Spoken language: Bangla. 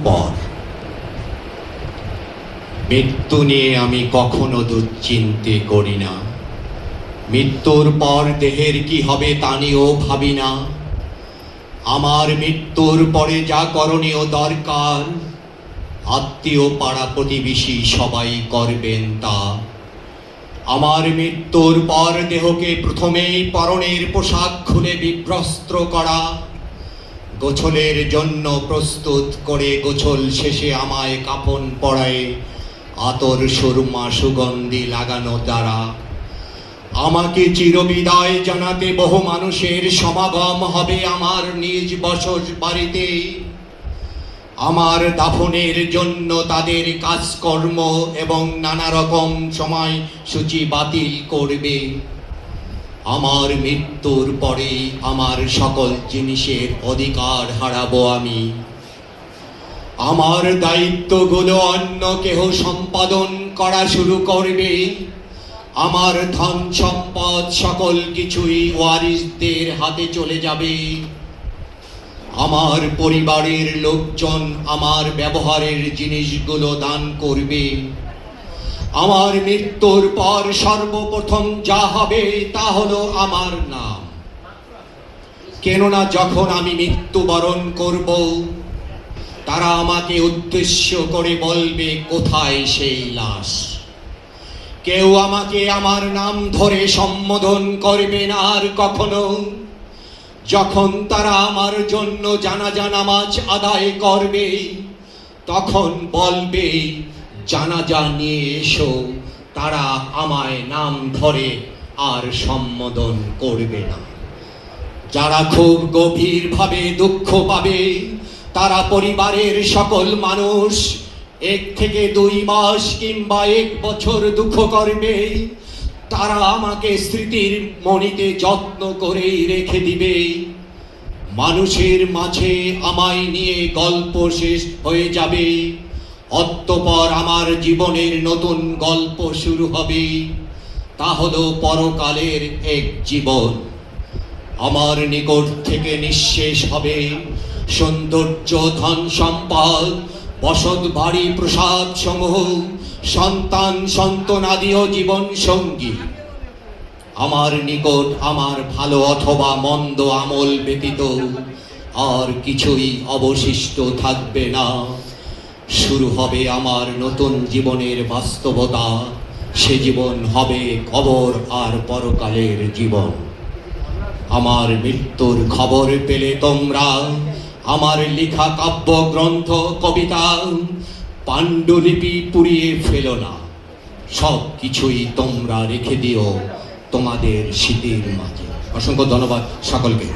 পর। মৃত্যু নিয়ে আমি কখনো দুশ্চিন্তে করি না। মৃত্যুর পর দেহের কি হবে তা নিয়েও ভাবি না। আমার মৃত্যুর পরে যা করণীয় দরকার, আত্মীয় পাড়া প্রতিবেশী সবাই করবেন তা। আমার মৃত্যুর পর দেহকে প্রথমেই পরনের পোশাক খুলে বিভ্রস্ত্র করা, গোছলের জন্য প্রস্তুত করে গোছল শেষে আমায় কাফন পরায়ে আতর সুরমা সুগন্ধি লাগানো দ্বারা আমাকে চিরবিদায় জানাতে বহু মানুষের সমাগম হবে আমার নিজ বসত বাড়িতে। আমার দাফনের জন্য তাদের কাজকর্ম এবং নানা রকম সময়সূচি বাতিল করবে। আমার মৃত্যুর পরে আমার সকল জিনিসের অধিকার হারাবো আমি। আমার দায়িত্বগুলো অন্য কেহ সম্পাদন করা শুরু করবে। আমার ধন সম্পদ সকল কিছুই ওয়ারিসদের হাতে চলে যাবে। আমার পরিবারের লোকজন আমার ব্যবহারের জিনিসগুলো দান করবে। আমার মৃত্যুর পর সর্বপ্রথম যা হবে তা হলো আমার নাম। কেননা যখন আমি মৃত্যুবরণ করব, তারা আমাকে উদ্দেশ্য করে বলবে, কোথায় সেই লাশ? কেউ আমাকে আমার নাম ধরে সম্বোধন করবে না আর কখনো। যখন তারা আমার জন্য জানাজা নামাজ আদায় করবে, তখন বলবে, জানাজা নিয়ে এসো। তারা আমায় নাম ধরে আর সম্বোধন করবে না। যারা খুব গভীরভাবে দুঃখ পাবে, তারা পরিবারের সকল মানুষ 1 থেকে 2 মাস কিংবা 1 বছর দুঃখ করবে। তারা আমাকে স্মৃতির মণিতে যত্ন করেই রেখে দিবে। মানুষের মাঝে আমায় নিয়ে গল্প শেষ হয়ে যাবে। অতঃপর আমার জীবনের নতুন গল্প শুরু হবে। তা হলো পরকালের এক জীবন। আমার নিকট থেকে নিঃশেষ হবে সৌন্দর্য, ধন সম্পদ, বসত বাড়ি, প্রসাদ সমূহ, সন্তান সন্তানাদি ও জীবন সঙ্গী। আমার নিকট আমার ভালো অথবা মন্দ আমল ব্যতীত আর কিছুই অবশিষ্ট থাকবে না। শুরু হবে আমার নতুন জীবনের বাস্তবতা। সে জীবন হবে কবর আর পরকালের জীবন। আমার মৃত্যুর খবর পেলে তোমরা আমার লেখা কাব্য গ্রন্থ, কবিতা, পাণ্ডুলিপি পুড়িয়ে ফেলো না। সব কিছুই তোমরা রেখে দিও তোমাদের স্মৃতির মাঝে। অসংখ্য ধন্যবাদ সকলকে।